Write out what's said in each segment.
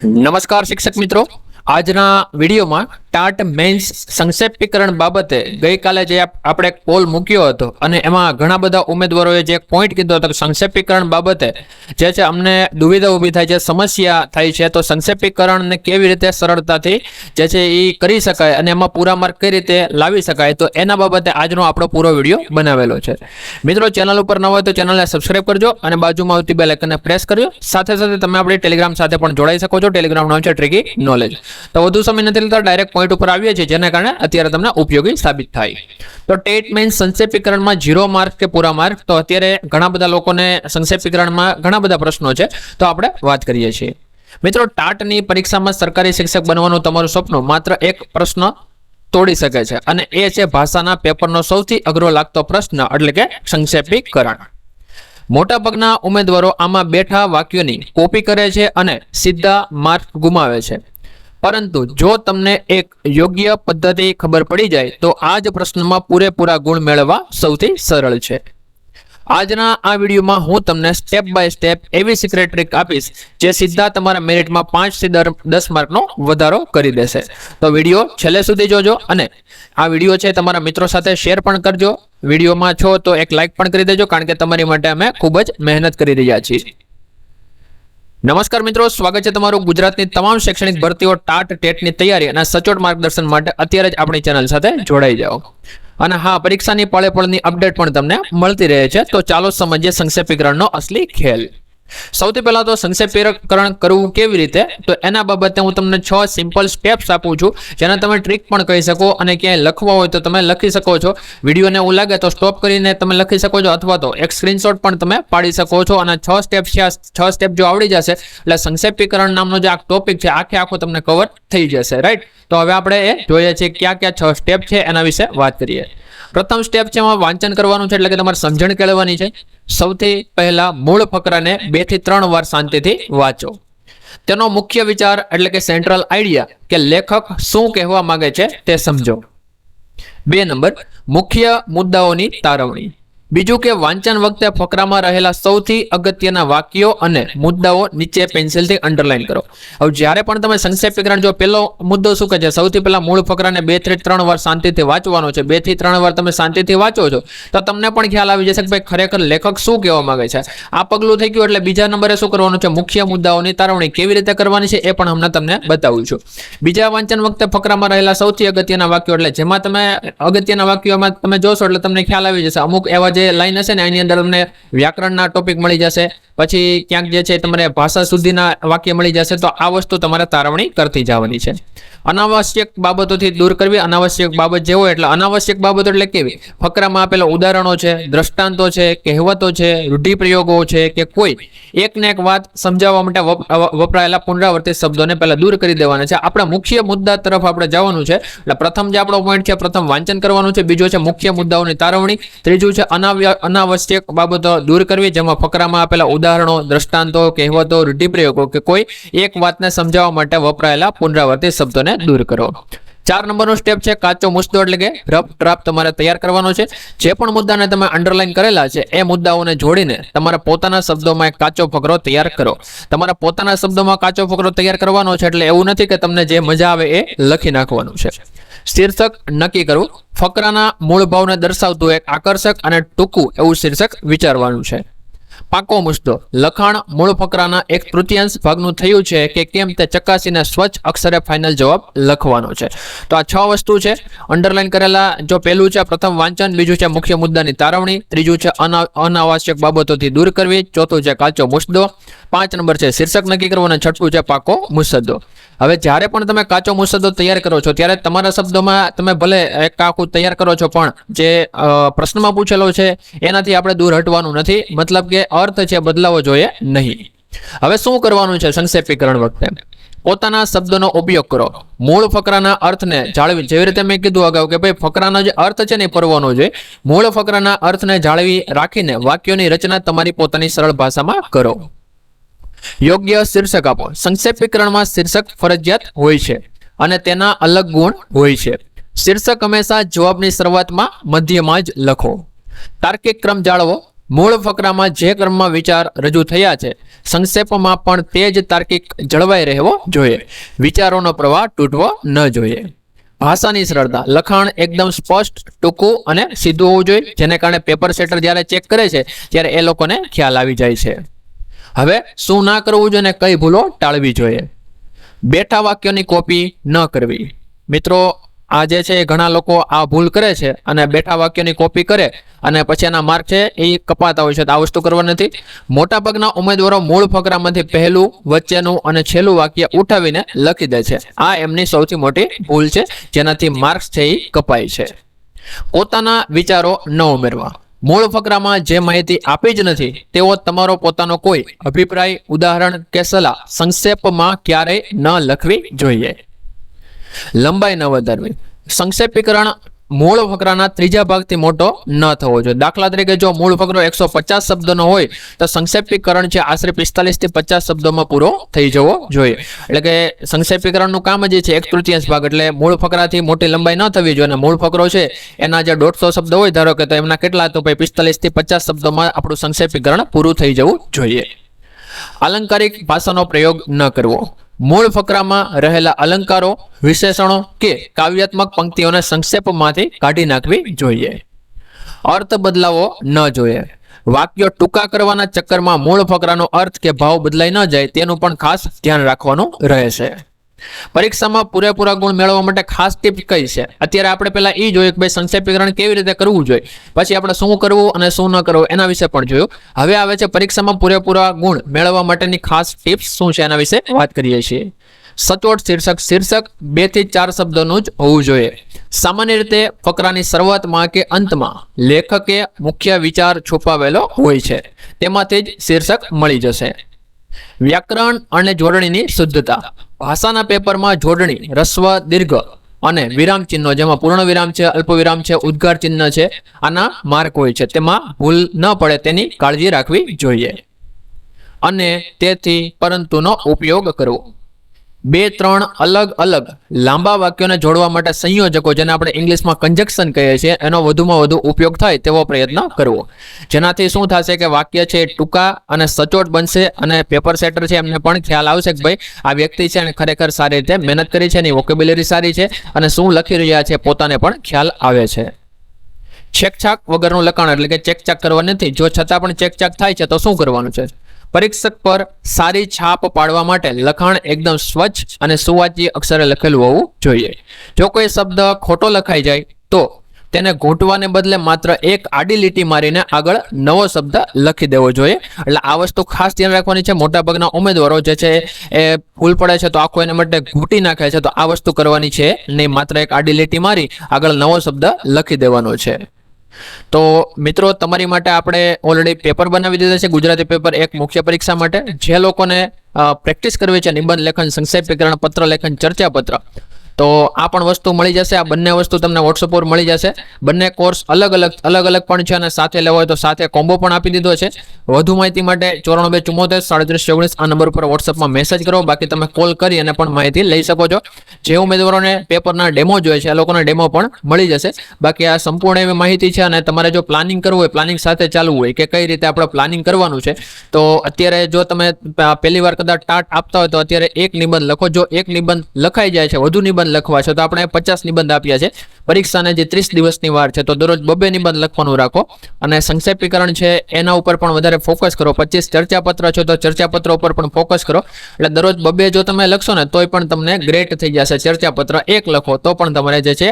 નમસ્કાર શિક્ષક મિત્રો, આજના વિડીયોમાં ટાટ મેન્સ સંક્ષેપીકરણ બાબતે ગઈકાલે જે આપણે પોલ મૂક્યો હતો અને એમાં ઘણા બધા ઉમેદવારોએ જે પોઈન્ટ કીધો હતો સંક્ષેપીકરણ બાબતે જે છે અમને દુવિધા ઊભી થાય છે, સમસ્યા થાય છે, તો સંક્ષેપીકરણને કેવી રીતે સરળતાથી જે છે એ કરી શકાય અને એમાં પૂરા માર્ક કઈ રીતે લાવી શકાય, તો એના બાબતે આજનો આપણો પૂરો વિડીયો બનાવેલો છે। મિત્રો, ચેનલ ઉપર ન હોય તો ચેનલને સબસ્ક્રાઇબ કરજો અને બાજુમાં આવતી બેલ આઇકનને પ્રેસ કરજો। સાથે સાથે તમે આપણી ટેલિગ્રામ સાથે પણ જોડાઈ શકો છો। ટેલિગ્રામ નામ છે ટ્રિકી નોલેજ। તો વધુ સમય નથી લેતા, ડાયરેક્ટ પોઈન્ટ ઉપર આવીએ છીએ જેના કારણે અત્યારે તમને ઉપયોગી સાબિત થાય। તો ટેટ મેન્સ સંક્ષેપીકરણમાં 0 માર્ક કે પૂરા માર્ક, તો અત્યારે ઘણા બધા લોકોને સંક્ષેપીકરણમાં ઘણા બધા પ્રશ્નો છે, તો આપણે વાત કરીએ છીએ। મિત્રો, ટાટની પરીક્ષામાં સરકારી શિક્ષક બનવાનું તમારું સપનું માત્ર એક પ્રશ્ન તોડી શકે છે અને એ છે ભાષાના પેપરનો સૌથી અઘરો લાગતો પ્રશ્ન એટલે કે સંક્ષેપીકરણ। મોટાભાગના ઉમેદવારો આમાં બેઠા વાક્યોની કોપી કરે છે અને સીધા માર્ક ગુમાવે છે, પરંતુ જો તમને એક યોગ્ય પદ્ધતિ ખબર પડી જાય તો આ જ પ્રશ્નમાં પૂરેપૂરા ગુણ મેળવવા સૌથી સરળ છે। આજના આ વિડીયોમાં હું તમને સ્ટેપ બાય સ્ટેપ એવી સિક્રેટ ટ્રીક આપીશ જે સીધા તમારા મેરિટમાં 5 થી 10 માર્કનો વધારો કરી દેશે। તો વિડીયો છેલ્લે સુધી જોજો અને આ વિડીયો છે તમારા મિત્રો સાથે શેર પણ કરજો। વિડીયોમાં છો તો એક લાઇક પણ કરી દેજો, કારણ કે તમારી માટે અમે ખૂબ જ મહેનત કરી રહ્યા છીએ। નમસ્કાર મિત્રો, સ્વાગત છે તમારું ગુજરાતની તમામ શૈક્ષણિક ભરતીઓ ટાટ ટેટની તૈયારી અને સચોટ માર્ગદર્શન માટે અત્યારે જ આપણી ચેનલ સાથે જોડાઈ જાઓ। અને હા, પરીક્ષાની પળે પળની અપડેટ પણ તમને મળતી રહે છે। તો ચાલો સમજીએ સંક્ષેપીકરણનો અસલી ખેલ। સૌથી પહેલા તો સંક્ષેપીકરણ કરવું કેવી રીતે, તો એના બાબતે હું તમને 6 સિમ્પલ સ્ટેપ્સ આપું છું, જેને તમે ટ્રીક પણ કહી શકો અને ક્યાંય લખવા હોય તો તમે લખી શકો છો। વિડીયોને એવું લાગે તો સ્ટોપ કરીને તમે લખી શકો છો અથવા તો એક સ્ક્રીનશોટ પણ તમે પાડી શકો છો। અને 6 સ્ટેપ છે, 6 સ્ટેપ જો આવડી જશે એટલે સંક્ષેપીકરણ નામનો જે આ ટોપિક છે આખો તમને કવર થઈ જશે, રાઈટ। તો હવે આપણે એ જોઈએ છીએ ક્યાં 6 સ્ટેપ છે એના વિશે વાત કરીએ। પ્રથમ સ્ટેપ છે એમાં વાંચન કરવાનું છે, એટલે કે તમારે સમજણ કેળવવાની છે। સૌથી પહેલા મૂળ ફકરાને 2 થી 3 વાર શાંતિથી વાંચો। તેનો મુખ્ય વિચાર એટલે કે સેન્ટ્રલ આઈડિયા કે લેખક શું કહેવા માંગે છે તે સમજો। 2 નંબર, મુખ્ય મુદ્દાઓની તારવણી। બીજું કે વાંચન વખતે ફકરામાં રહેલા સૌથી અગત્યના વાક્યો અને મુદ્દાઓ નીચે પેન્સિલથી અંડરલાઈન કરો। હવે જ્યારે પણ તમે સંક્ષેપીકરણ, જો પહેલો મુદ્દો શું કહે છે, સૌથી પહેલા મૂળ ફકરાને 2 થી 3 વાર શાંતિથી વાંચવાનો છે। 2 થી 3 વાર તમે શાંતિથી વાંચો છો તો તમને પણ ખ્યાલ આવી જશે કે ભાઈ ખરેખર લેખક શું કહેવા માંગે છે। આ પગલું થઈ ગયું, એટલે બીજા નંબરે શું કરવાનું છે, મુખ્ય મુદ્દાઓની તારવણી કેવી રીતે કરવાની છે એ પણ હમણાં તમને બતાવું છું। બીજા વાંચન વખતે ફકરામાં રહેલા સૌથી અગત્યના વાક્યો, એટલે જેમાં તમે અગત્યના વાક્યોમાં તમે જોશો એટલે તમને ખ્યાલ આવી જશે। અમુક એવા જે લાઈન હશે ને એની અંદર તમને વ્યાકરણના ટોપિક મળી જશે, પછી ક્યાંક જે છે તમારે ભાષા સુધીના વાક્ય મળી જશે। તો આ વસ્તુ તમારે તારવણી કરતી જવાની છે। અનાવશ્યક બાબતોથી દૂર કરવી। અનાવશ્યક બાબત જે હોય એટલે અનાવશ્યક બાબતો એટલે કેવી, ફકરામાં આપેલા ઉદાહરણો છે, દ્રષ્ટાંતો છે, કહેવતો છે, રૂઢિપ્રયોગો છે કે કોઈ એકને એક વાત સમજાવવા માટે વપરાયેલા પુનરાવર્તિત શબ્દોને પહેલા દૂર કરી દેવાના છે। આપણા મુખ્ય મુદ્દા તરફ આપણે જવાનું છે। એટલે પ્રથમ જે આપણો પોઈન્ટ છે, પ્રથમ વાંચન કરવાનું છે, બીજો છે મુખ્ય મુદ્દાઓની તારવણી, ત્રીજું છે અનાવશ્યક બાબતો દૂર કરવી, જેમાં ફકરામાં આપેલા ઉદાહરણો, દ્રષ્ટાંતો, કહેવતો, રૂઢિપ્રયોગો કે કોઈ એક વાતને સમજાવવા માટે વપરાયેલા પુનરાવર્તિત શબ્દોને દૂર કરો। 4 નંબરનો સ્ટેપ છે કાચો મુદ્દો, એટલે કે રફ ડ્રાફ્ટ તમારે તૈયાર કરવાનો છે। જે પણ મુદ્દાને તમે અંડરલાઈન કરેલા છે એ મુદ્દાઓને જોડીને તમારા પોતાના શબ્દોમાં એક કાચો ફકરો તૈયાર કરો। તમારા પોતાના શબ્દોમાં કાચો ફકરો તૈયાર કરવાનો છે, એટલે એવું નથી કે તમને જે મજા આવે એ લખી નાખવાનું છે। શીર્ષક નક્કી કરવું। ફકરાના મૂળ ભાવને દર્શાવતું એક આકર્ષક અને ટૂંકું એવું શીર્ષક વિચારવાનું છે। પાકો મુદ્દો, લખાણ મૂળ ફકરાના 1/3 ભાગનું થયું છે કે કેમ તે ચકાસીને સ્વચ્છ અક્ષરે ફાઇનલ જવાબ લખવાનો છે। તો આ 6 વસ્તુ છે અંડરલાઈન કરેલા। જો પહેલું છે પ્રથમ વાંચન, બીજું છે મુખ્ય મુદ્દાની તારવણી, ત્રીજું છે અનાવશ્યક બાબતોથી દૂર કરવી, ચોથું છે કાચો મુદ્દો, 5 નંબર છે શીર્ષક નક્કી કરવું અને છઠ્ઠું છે પાકો મુસદ્દો। હવે જ્યારે પણ તમે કાચો મુસદ્દો તૈયાર કરો છો ત્યારે તમારા શબ્દોમાં તમે ભલે એક આખું તૈયાર કરો છો, પણ જે પ્રશ્નમાં પૂછેલો છે એનાથી આપણે દૂર હટવાનું નથી, મતલબ કે અર્થ છે બદલાવો જોઈએ નહીં। હવે શું કરવાનું છે સંક્ષેપીકરણ વખતે, પોતાના શબ્દોનો ઉપયોગ કરો। મૂળ ફકરાના અર્થને જાળવી, જેવી રીતે મેં કીધું અગાઉ કે ભાઈ ફકરાનો જે અર્થ છે ને એ પરવાનો જોઈએ, મૂળ ફકરાના અર્થને જાળવી રાખીને વાક્યોની રચના તમારી પોતાની સરળ ભાષામાં કરો। યોગ્ય શીર્ષક આપો। સંક્ષેપીકરણમાં શીર્ષક ફરજિયાત હોય છે અને તેના અલગ ગુણ હોય છે। શીર્ષક હંમેશા જવાબની શરૂઆતમાં મધ્યમાં જ લખો। તાર્કિક ક્રમ જાળવો। મૂળ ફકરામાં જે ક્રમમાં વિચાર રજૂ થયા છે સંક્ષેપમાં પણ તે જ તાર્કિક જળવાઈ રહેવો જોઈએ. વિચારોનો પ્રવાહ તૂટવો ન જોઈએ. ભાષાની સરળતા, લખાણ એકદમ સ્પષ્ટ, ટૂંકું અને સીધું હોવું જોઈએ, જેને કારણે પેપર સેટર જ્યારે ચેક કરે છે ત્યારે એ લોકોને ખ્યાલ આવી જાય છે. હવે શું ના કરવું જોઈએ અને કઈ ભૂલો ટાળવી જોઈએ. બેઠા વાક્યોની કોપી ન કરવી. મિત્રો, આ જે છે ઘણા લોકો આ ભૂલ કરે છે અને બેઠા વાક્યોની કોપી કરે અને પછી એના માર્ક છે એ કપાતા હોય છે. તો આ વસ્તુ કરવા નથી. મોટાભાગના ઉમેદવારો મૂળ ફકરામાંથી પહેલું, વચ્ચેનું અને છેલ્લું વાક્ય ઉઠાવીને લખી દે છે. આ એમની સૌથી મોટી ભૂલ છે, જેનાથી માર્ક્સ છે એ કપાય છે. પોતાના વિચારો ન ઉમેરવા. મૂળ ફકરામાં જે માહિતી આપી જ નથી તેવો તમારો પોતાનો કોઈ અભિપ્રાય, ઉદાહરણ કે સલાહ સંક્ષેપમાં ક્યારેય ન લખવી જોઈએ. લંબાઈ ન વધારવી. સંક્ષેપીકરણ મૂળ ફકરાના ત્રીજા ભાગથી મોટો ન થવો જોઈએ. દાખલા તરીકે જો મૂળ ફકરો 150 શબ્દનો હોય તો સંક્ષેપીકરણ છે આશરે 45 થી 50 શબ્દોમાં પૂરો થઈ જવો જોઈએ. એટલે કે સંક્ષેપીકરણનું કામ જ છે 1/3 ભાગ, એટલે મૂળ ફકરાથી મોટી લંબાઈ ન થવી જોઈએ. અને મૂળ ફકરો છે એના જે 150 શબ્દો હોય ધારો કે, તો એમના કેટલા, તો ભાઈ 45 થી 50 શબ્દોમાં આપણું સંક્ષેપીકરણ પૂરું થઈ જવું જોઈએ. આલંકારિક ભાષાનો પ્રયોગ ન કરવો. મૂળ ફકરામાં રહેલા અલંકારો, વિશેષણો કે કાવ્યાત્મક પંક્તિઓને સંક્ષેપમાંથી કાઢી નાખવી જોઈએ. અર્થ બદલાવો ન જોઈએ. વાક્યો ટૂંકા કરવાના ચક્કરમાં મૂળ ફકરાનો અર્થ કે ભાવ બદલાઈ ન જાય તેનું પણ ખાસ ધ્યાન રાખવાનું રહેશે. પરીક્ષામાં પૂરેપૂરા ગુણ મેળવવા માટે ખાસ ટીપ કઈ છે? અત્યારે આપણે પહેલા એ જોયું કે ભાઈ સંક્ષેપીકરણ કેવી રીતે કરવું જોઈએ, પછી આપણે શું કરવું અને શું ન કરવું એના વિશે પણ જોયું. હવે આવે છે પરીક્ષામાં પૂરેપૂરા ગુણ મેળવવા માટેની ખાસ ટિપ્સ શું છે એના વિશે વાત કરીએ છીએ. સચોટ શીર્ષક. શીર્ષક 2 થી 4 શબ્દોનું જ હોવું જોઈએ. સામાન્ય રીતે ફકરાની શરૂઆતમાં કે અંતમાં લેખકે મુખ્ય વિચાર છુપાવેલો હોય છે, તેમાંથી જ શીર્ષક મળી જશે. વ્યાકરણ અને જોડણીની શુદ્ધતા. ભાષાના પેપરમાં જોડણી, રસ્વ, દીર્ઘ અને વિરામ ચિહ્નો, જેમાં પૂર્ણ વિરામ છે, અલ્પ વિરામ છે, ઉદ્ગાર ચિહ્ન છે, આના માર્ક હોય છે. તેમાં ભૂલ ન પડે તેની કાળજી રાખવી જોઈએ. અને તેથી પરંતુનો ઉપયોગ કરવો. 2-3 અલગ અલગ લાંબા વાક્યોને જોડવા માટે સંયોજકો, જેને આપણે ઇંગ્લિશમાં કંજક્શન કહીએ છીએ, એનો વધુમાં વધુ ઉપયોગ થાય તેવો પ્રયત્ન કરવો. જેનાથી શું થશે કે વાક્ય છે ટૂંકા અને સચોટ બનશે અને પેપર સેટર છે એમને પણ ખ્યાલ આવશે કે ભાઈ આ વ્યક્તિ છે અને ખરેખર સારી રીતે મહેનત કરી છે, એની વોકેબ્યુલરી સારી છે અને શું લખી રહ્યા છે પોતાને પણ ખ્યાલ આવે છે. ચેકચાક વગરનું લખાણ, એટલે કે ચેકચાક કરવા નથી. જો છતાં પણ ચેકચાક થાય છે તો શું કરવાનું છે? પરીક્ષક પર સારી છાપ પાડવા માટે લખાણ એકદમ સ્વચ્છ અને સુવાચ્ય અક્ષરે લખેલું હોવું જોઈએ. જો કોઈ શબ્દ ખોટો લખાઈ જાય તો તેને ઘૂંટવાને બદલે માત્ર એક આડી લીટી મારીને આગળ નવો શબ્દ લખી દેવો જોઈએ. એટલે આ વસ્તુ ખાસ ધ્યાન રાખવાની છે. મોટાભાગના ઉમેદવારો જે છે એ ભૂલ પડે છે તો આખો એને માટે ઘૂંટી નાખે છે, તો આ વસ્તુ કરવાની છે નહીં. માત્ર એક આડી લીટી મારી આગળ નવો શબ્દ લખી દેવાનો છે. તો મિત્રો, તમારી માટે આપણે ઓલરેડી પેપર બનાવી દીધા છે, ગુજરાતી પેપર એક મુખ્ય પરીક્ષા માટે. જે લોકોને પ્રેક્ટિસ કરવી છે નિબંધ લેખન, સંક્ષેપીકરણ, પત્ર લેખન, ચર્ચા પત્ર, તો આ પણ વસ્તુ મળી જશે. આ બંને વસ્તુ તમને વોટ્સઅપ પર મળી જશે. બંને કોર્સ અલગ અલગ પણ છે અને સાથે લેવો હોય તો સાથે કોમ્બો પણ આપી દીધો છે. વધુ માહિતી માટે 9424733719 આ નંબર પર વોટ્સઅપમાં મેસેજ કરો. બાકી તમે કોલ કરી અને પણ માહિતી લઈ શકો છો. જે ઉમેદવારોને પેપરના ડેમો જોઈએ છે એ લોકોને ડેમો પણ મળી જશે. બાકી આ સંપૂર્ણ એવી માહિતી છે. અને તમારે જો પ્લાનિંગ કરવું હોય, પ્લાનિંગ સાથે ચાલવું હોય કે કઈ રીતે આપણે પ્લાનિંગ કરવાનું છે, તો અત્યારે જો તમે પહેલી વાર કદાચ ટાટ આપતા હોય તો અત્યારે એક નિબંધ લખો. જો એક નિબંધ લખાઈ જાય છે, વધુ નિબંધ લખવા છે તો આપણે 50 નિબંધ આપ્યા છે. પરીક્ષાને જે 30 દિવસની વાર છે તો દરરોજ 2 નિબંધ લખવાનું રાખો. અને સંક્ષેપીકરણ છે એના ઉપર પણ વધારે ફોકસ કરો. 25 ચર્ચાપત્ર છે તો ચર્ચાપત્ર ઉપર પણ ફોકસ કરો. એટલે દરરોજ 2 જો તમે લખશો ને તોય પણ તમને ગ્રેટ થઈ જશે. ચર્ચાપત્ર 1 લખો તો પણ તમારે જે છે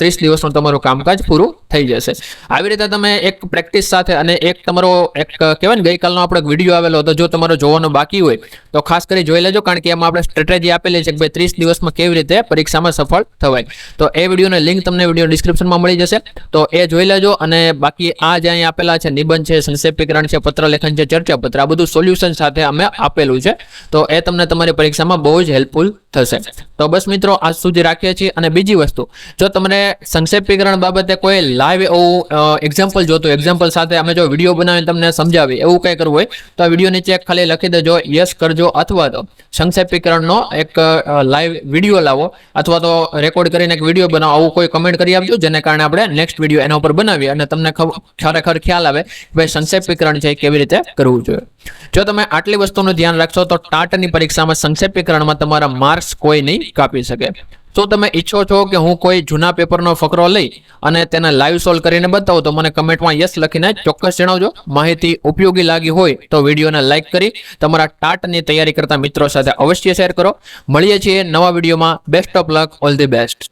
30 દિવસનું તમારું કામકાજ પૂરું થઈ જશે. આવી રીતે તમે એક પ્રેક્ટિસ સાથે અને એક તમારો એક કહેવાય ને ગઈકાલનો આપણો વિડીયો આવેલો હતો, જો તમારો જોવાનો બાકી હોય તો ખાસ કરી જોઈ લેજો. કારણ કે એમાં આપણે સ્ટ્રેટેજી આપેલી છે કે ભાઈ 30 દિવસમાં કેવી રીતે પરીક્ષામાં સફળ થવાય. તો એ વિડીયોની લિંક તમને વિડીયો ડિસ્ક્રિપ્શનમાં મળી જશે, તો એ જોઈ લેજો. અને બાકી આ જે અહીં આપેલા છે નિબંધ છે, સંક્ષેપીકરણ છે, પત્ર લેખન છે, ચર્ચાપત્ર, આ બધું સોલ્યુશન સાથે અમે આપેલું છે. તો એ તમને તમારી પરીક્ષામાં બહુ જ હેલ્પફુલ થશે. તો બસ મિત્રો આજ સુધી રાખીએ છીએ. અને બીજી વસ્તુ, જો તમને સંક્ષેપીકરણ બાબતે કોઈ લાઈવ એવું એક્ઝામ્પલ જોતું, એક્ઝામ્પલ સાથે અમે જો વિડીયો બનાવીને તમને સમજાવી એવું કંઈ કરવું હોય તો આ વિડીયો નીચે ખાલી લખી દેજો યસ કરજો, અથવા તો સંક્ષેપીકરણનો એક લાઈવ વિડીયો લાવો અથવા તો રેકોર્ડ કરીને એક વિડીયો બનાવો, આવું કોઈ કમેન્ટ કરી આપજો, જેને કારણે આપણે નેક્સ્ટ વિડીયો એના ઉપર બનાવીએ અને તમને ખરેખર ખ્યાલ આવે કે ભાઈ સંક્ષેપીકરણ છે કેવી રીતે કરવું જોઈએ. જો તમે આટલી વસ્તુનું ધ્યાન રાખશો તો ટાટની પરીક્ષામાં સંક્ષેપીકરણમાં તમારા માર્ક્સ કોઈ નહીં કાપી શકે. તો તમે ઈચ્છો છો કે હું કોઈ જૂના પેપરનો ફકરો લઈ અને તેને લાઈવ સોલ્વ કરીને બતાવું, તો મને કમેન્ટમાં યસ લખીને ચોક્કસ જણાવજો. માહિતી ઉપયોગી લાગી હોય તો વિડીયોને લાઈક કરી તમારા ટાટની તૈયારી કરતા મિત્રો સાથે અવશ્ય શેર કરો. મળીએ છીએ નવા વિડીયોમાં. Best of luck, all the best.